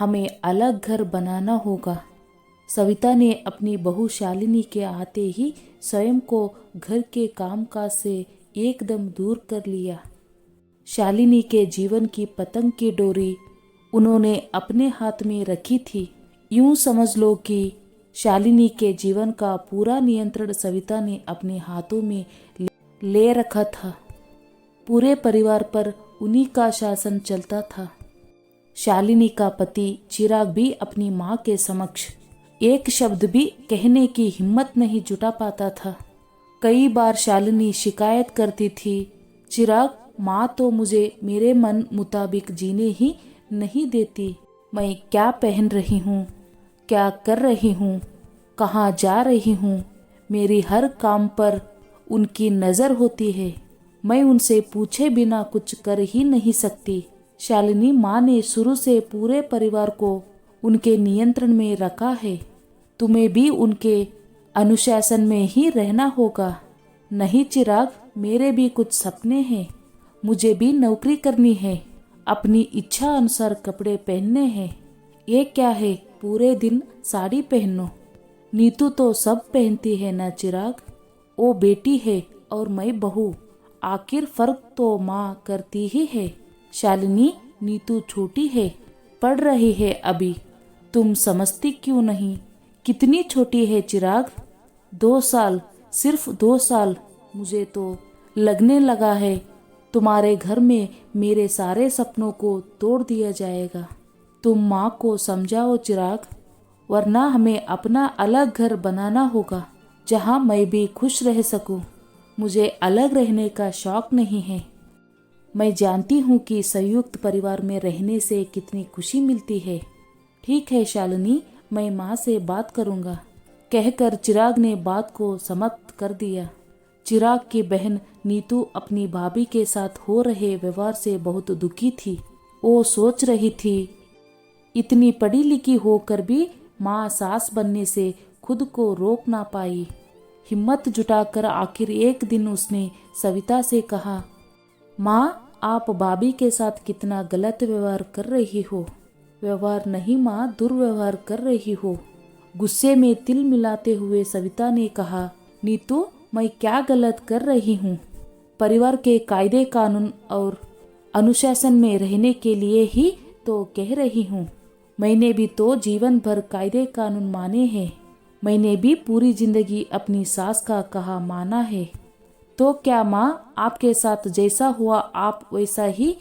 हमें अलग घर बनाना होगा। सविता ने अपनी बहू शालिनी के आते ही स्वयं को घर के कामकाज से एकदम दूर कर लिया। शालिनी के जीवन की पतंग की डोरी उन्होंने अपने हाथ में रखी थी। यूं समझ लो कि शालिनी के जीवन का पूरा नियंत्रण सविता ने अपने हाथों में ले रखा था। पूरे परिवार पर उन्हीं का शासन चलता था। शालिनी का पति चिराग भी अपनी माँ के समक्ष एक शब्द भी कहने की हिम्मत नहीं जुटा पाता था। कई बार शालिनी शिकायत करती थी, चिराग, माँ तो मुझे मेरे मन मुताबिक जीने ही नहीं देती। मैं क्या पहन रही हूँ, क्या कर रही हूँ, कहाँ जा रही हूँ, मेरी हर काम पर उनकी नज़र होती है। मैं उनसे पूछे बिना कुछ कर ही नहीं सकती। शालिनी माँ ने शुरू से पूरे परिवार को उनके नियंत्रण में रखा है। तुम्हें भी उनके अनुशासन में ही रहना होगा। नहीं चिराग, मेरे भी कुछ सपने हैं। मुझे भी नौकरी करनी है, अपनी इच्छा अनुसार कपड़े पहनने हैं। ये क्या है, पूरे दिन साड़ी पहनो। नीतू तो सब पहनती है ना चिराग, वो बेटी है और मैं बहू, आखिर फर्क तो माँ करती ही है। शालिनी, नीतू छोटी है, पढ़ रही है अभी, तुम समझती क्यों नहीं? कितनी छोटी है चिराग? 2 साल, सिर्फ 2 साल। मुझे तो लगने लगा है तुम्हारे घर में मेरे सारे सपनों को तोड़ दिया जाएगा। तुम माँ को समझाओ चिराग, वरना हमें अपना अलग घर बनाना होगा जहाँ मैं भी खुश रह सकूं। मुझे अलग रहने का शौक नहीं है। मैं जानती हूँ कि संयुक्त परिवार में रहने से कितनी खुशी मिलती है। ठीक है शालिनी, मैं माँ से बात करूँगा, कहकर चिराग ने बात को समाप्त कर दिया। चिराग की बहन नीतू अपनी भाभी के साथ हो रहे व्यवहार से बहुत दुखी थी। वो सोच रही थी, इतनी पढ़ी लिखी होकर भी माँ सास बनने से खुद को रोक ना पाई। हिम्मत जुटाकर आखिर एक दिन उसने सविता से कहा, माँ, आप भाभी के साथ कितना गलत व्यवहार कर रही हो। व्यवहार नहीं माँ, दुर्व्यवहार कर रही हो। गुस्से में तिल मिलाते हुए सविता ने कहा, नीतू, मैं क्या गलत कर रही हूँ? परिवार के कायदे कानून और अनुशासन में रहने के लिए ही तो कह रही हूँ। मैंने भी तो जीवन भर कायदे कानून माने हैं। मैंने भी पूरी जिंदगी अपनी सास का कहा माना है। तो क्या माँ, आपके साथ जैसा हुआ आप वैसा ही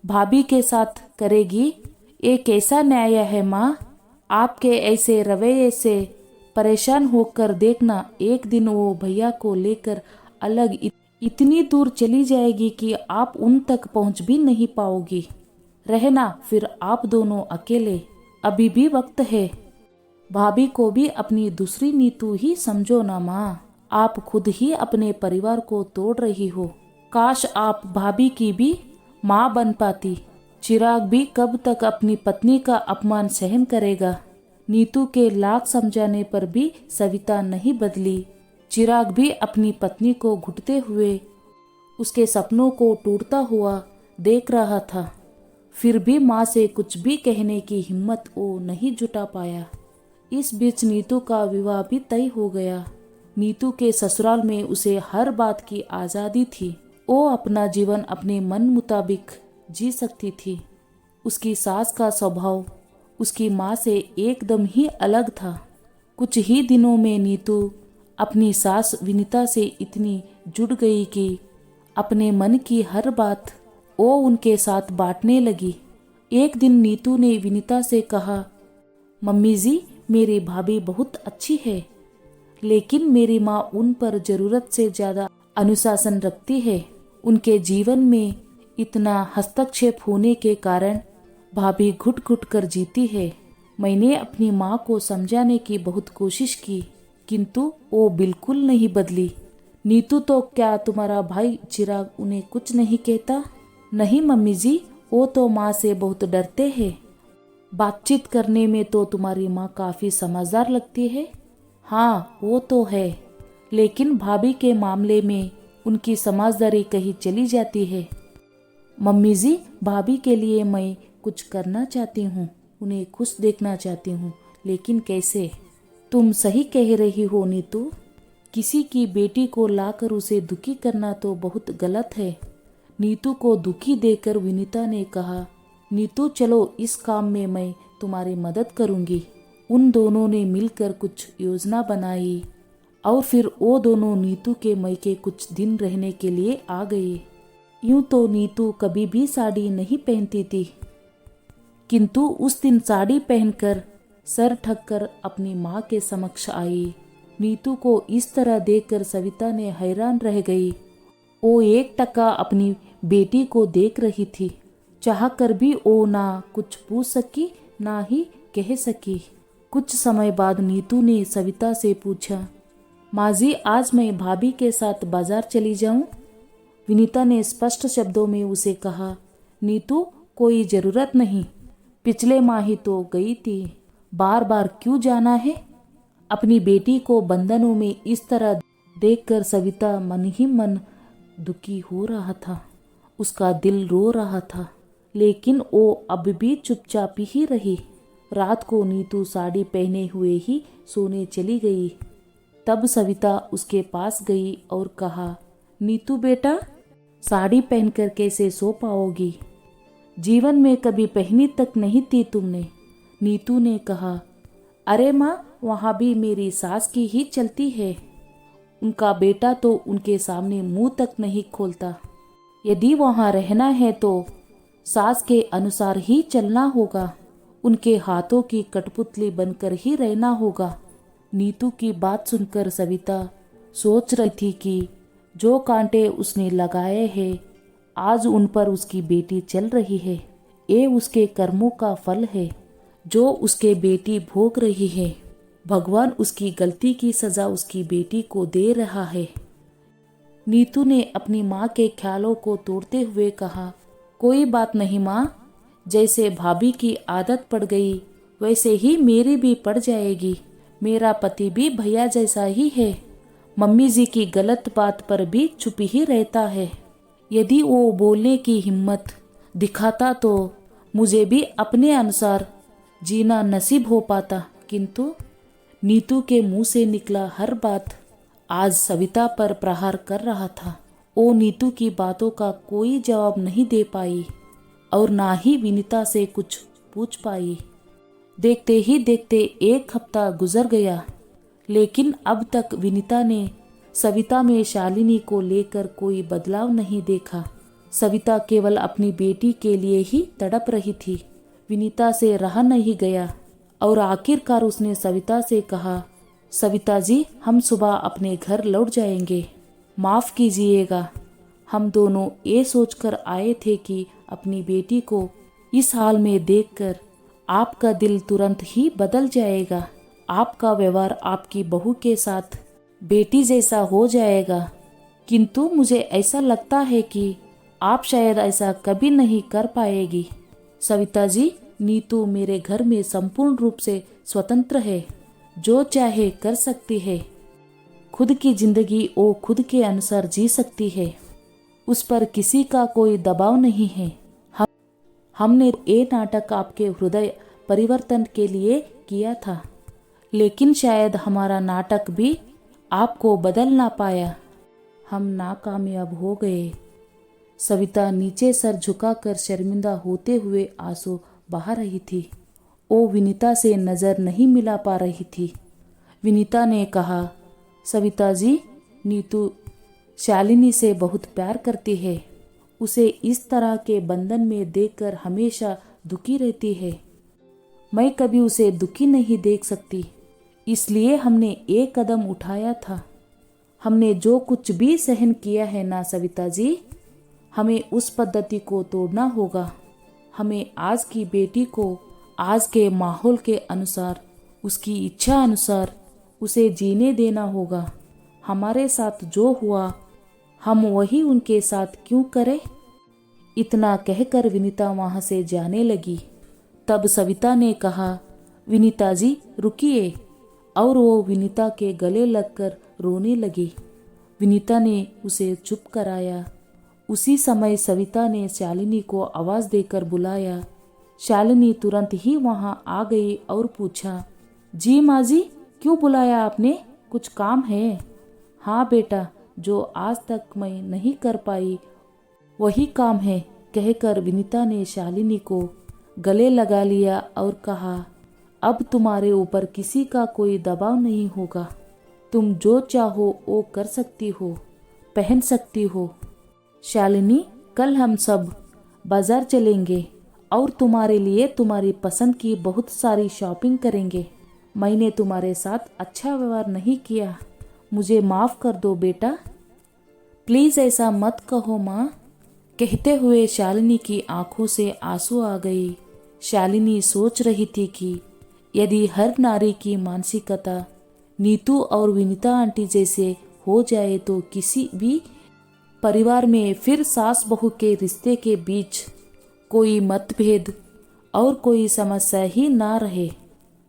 भाभी के साथ करेगी? ये कैसा न्याय है माँ? आपके ऐसे रवैये से परेशान होकर देखना, एक दिन वो भैया को लेकर अलग इतनी दूर चली जाएगी कि आप उन तक पहुँच भी नहीं पाओगी। रहना फिर आप दोनों अकेले, अभी भी वक्त है। भाभी को भी अपनी दूसरी नीतू ही समझो ना माँ। आप खुद ही अपने परिवार को तोड़ रही हो। काश आप भाभी की भी माँ बन पाती। चिराग भी कब तक अपनी पत्नी का अपमान सहन करेगा? नीतू के लाख समझाने पर भी सविता नहीं बदली। चिराग भी अपनी पत्नी को घुटते हुए उसके सपनों को टूटता हुआ देख रहा था। फिर भी माँ से कुछ भी कहने की हिम्मत वो नहीं जुटा पाया। इस बीच नीतू का विवाह भी तय हो गया। नीतू के ससुराल में उसे हर बात की आज़ादी थी। वो अपना जीवन अपने मन मुताबिक जी सकती थी। उसकी सास का स्वभाव उसकी माँ से एकदम ही अलग था। कुछ ही दिनों में नीतू अपनी सास विनीता से इतनी जुड़ गई कि अपने मन की हर बात वो उनके साथ बांटने लगी। एक दिन नीतू ने विनीता से कहा, मम्मी जी, मेरी भाभी बहुत अच्छी है, लेकिन मेरी माँ उन पर जरूरत से ज़्यादा अनुशासन रखती है। उनके जीवन में इतना हस्तक्षेप होने के कारण भाभी घुट घुट कर जीती है। मैंने अपनी माँ को समझाने की बहुत कोशिश की, किंतु वो बिल्कुल नहीं बदली। नीतू, तो क्या तुम्हारा भाई चिराग उन्हें कुछ नहीं कहता? नहीं मम्मी जी, वो तो माँ से बहुत डरते हैं। बातचीत करने में तो तुम्हारी माँ काफ़ी समझदार लगती है। हाँ, वो तो है, लेकिन भाभी के मामले में उनकी समझदारी कहीं चली जाती है। मम्मी जी, भाभी के लिए मैं कुछ करना चाहती हूँ। उन्हें खुश देखना चाहती हूँ, लेकिन कैसे? तुम सही कह रही हो नीतू, किसी की बेटी को लाकर उसे दुखी करना तो बहुत गलत है। नीतू को दुखी देखकर विनीता ने कहा, नीतू चलो इस काम में मैं तुम्हारी मदद करूँगी। उन दोनों ने मिलकर कुछ योजना बनाई और फिर वो दोनों नीतू के मैके कुछ दिन रहने के लिए आ गए। यूं तो नीतू कभी भी साड़ी नहीं पहनती थी, किंतु उस दिन साड़ी पहनकर सर ढककर अपनी माँ के समक्ष आई। नीतू को इस तरह देखकर सविता ने हैरान रह गई। वो एक टका अपनी बेटी को देख रही थी। चाहकर भी वो ना कुछ पूछ सकी ना ही कह सकी। कुछ समय बाद नीतू ने सविता से पूछा, माँ जी आज मैं भाभी के साथ बाजार चली जाऊं? विनीता ने स्पष्ट शब्दों में उसे कहा, नीतू कोई ज़रूरत नहीं, पिछले माह ही तो गई थी, बार बार क्यों जाना है? अपनी बेटी को बंधनों में इस तरह देखकर सविता मन ही मन दुखी हो रहा था। उसका दिल रो रहा था, लेकिन वो अब भी चुपचाप ही रही। रात को नीतू साड़ी पहने हुए ही सोने चली गई। तब सविता उसके पास गई और कहा, नीतू बेटा, साड़ी पहनकर कैसे सो पाओगी? जीवन में कभी पहनी तक नहीं थी तुमने। नीतू ने कहा, अरे माँ, वहाँ भी मेरी सास की ही चलती है। उनका बेटा तो उनके सामने मुंह तक नहीं खोलता। यदि वहाँ रहना है तो सास के अनुसार ही चलना होगा, उनके हाथों की कठपुतली बनकर ही रहना होगा। नीतू की बात सुनकर सविता सोच रही थी कि जो कांटे उसने लगाए हैं आज उन पर उसकी बेटी चल रही है। ये उसके कर्मों का फल है जो उसके बेटी भोग रही है। भगवान उसकी गलती की सजा उसकी बेटी को दे रहा है। नीतू ने अपनी माँ के ख्यालों को तोड़ते हुए कहा, कोई बात नहीं माँ, जैसे भाभी की आदत पड़ गई वैसे ही मेरी भी पड़ जाएगी। मेरा पति भी भैया जैसा ही है, मम्मी जी की गलत बात पर भी चुप ही रहता है। यदि वो बोलने की हिम्मत दिखाता तो मुझे भी अपने अनुसार जीना नसीब हो पाता, किंतु नीतू के मुंह से निकला हर बात आज सविता पर प्रहार कर रहा था। वो नीतू की बातों का कोई जवाब नहीं दे पाई और ना ही विनीता से कुछ पूछ पाई। देखते ही देखते एक हफ्ता गुजर गया, लेकिन अब तक विनीता ने सविता में शालिनी को लेकर कोई बदलाव नहीं देखा। सविता केवल अपनी बेटी के लिए ही तड़प रही थी। विनीता से रहा नहीं गया और आखिरकार उसने सविता से कहा, सविता जी, हम सुबह अपने घर लौट जाएंगे, माफ़ कीजिएगा। हम दोनों ये सोचकर आए थे कि अपनी बेटी को इस हाल में देखकर आपका दिल तुरंत ही बदल जाएगा। आपका व्यवहार आपकी बहू के साथ बेटी जैसा हो जाएगा, किंतु मुझे ऐसा लगता है कि आप शायद ऐसा कभी नहीं कर पाएगी। सविता जी, नीतू मेरे घर में संपूर्ण रूप से स्वतंत्र है, जो चाहे कर सकती है। खुद की जिंदगी वो खुद के अनुसार जी सकती है, उस पर किसी का कोई दबाव नहीं है। हमने ये नाटक आपके हृदय परिवर्तन के लिए किया था, लेकिन शायद हमारा नाटक भी आपको बदल ना पाया। हम नाकामयाब हो गए। सविता नीचे सर झुकाकर शर्मिंदा होते हुए आंसू बहा रही थी। वो विनीता से नज़र नहीं मिला पा रही थी। विनीता ने कहा, सविता जी, नीतू शालिनी से बहुत प्यार करती है। उसे इस तरह के बंधन में देखकर हमेशा दुखी रहती है। मैं कभी उसे दुखी नहीं देख सकती, इसलिए हमने एक कदम उठाया था। हमने जो कुछ भी सहन किया है ना सविता जी, हमें उस पद्धति को तोड़ना होगा। हमें आज की बेटी को आज के माहौल के अनुसार, उसकी इच्छा अनुसार उसे जीने देना होगा। हमारे साथ जो हुआ हम वही उनके साथ क्यों करें? इतना कहकर विनीता वहाँ से जाने लगी। तब सविता ने कहा, विनीता जी रुकिए, और वो विनीता के गले लगकर रोने लगी। विनीता ने उसे चुप कराया। उसी समय सविता ने शालिनी को आवाज़ देकर बुलाया, शालिनी तुरंत ही वहां आ गई और पूछा, जी माँ जी, क्यों बुलाया आपने? कुछ काम है? हाँ बेटा, जो आज तक मैं नहीं कर पाई वही काम है, कहकर विनीता ने शालिनी को गले लगा लिया और कहा, अब तुम्हारे ऊपर किसी का कोई दबाव नहीं होगा। तुम जो चाहो वो कर सकती हो, पहन सकती हो। शालिनी, कल हम सब बाजार चलेंगे और तुम्हारे लिए तुम्हारी पसंद की बहुत सारी शॉपिंग करेंगे। मैंने तुम्हारे साथ अच्छा व्यवहार नहीं किया, मुझे माफ़ कर दो बेटा। प्लीज़ ऐसा मत कहो माँ। कहते हुए शालिनी की आंखों से आंसू आ गई। शालिनी सोच रही थी कि यदि हर नारी की मानसिकता नीतू और विनीता आंटी जैसे हो जाए तो किसी भी परिवार में फिर सास बहू के रिश्ते के बीच कोई मतभेद और कोई समस्या ही ना रहे।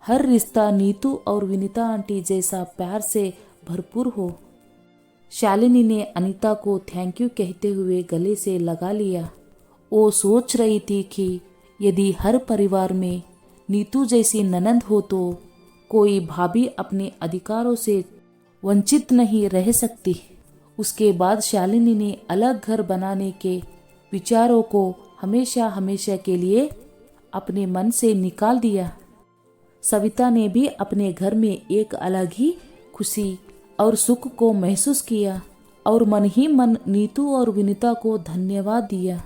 हर रिश्ता नीतू और विनीता आंटी जैसा प्यार से भरपूर हो। शालिनी ने अनीता को थैंक यू कहते हुए गले से लगा लिया। वो सोच रही थी कि यदि हर परिवार में नीतू जैसी ननंद हो तो कोई भाभी अपने अधिकारों से वंचित नहीं रह सकती। उसके बाद शालिनी ने अलग घर बनाने के विचारों को हमेशा हमेशा के लिए अपने मन से निकाल दिया। सविता ने भी अपने घर में एक अलग ही खुशी और सुख को महसूस किया और मन ही मन नीतू और विनीता को धन्यवाद दिया।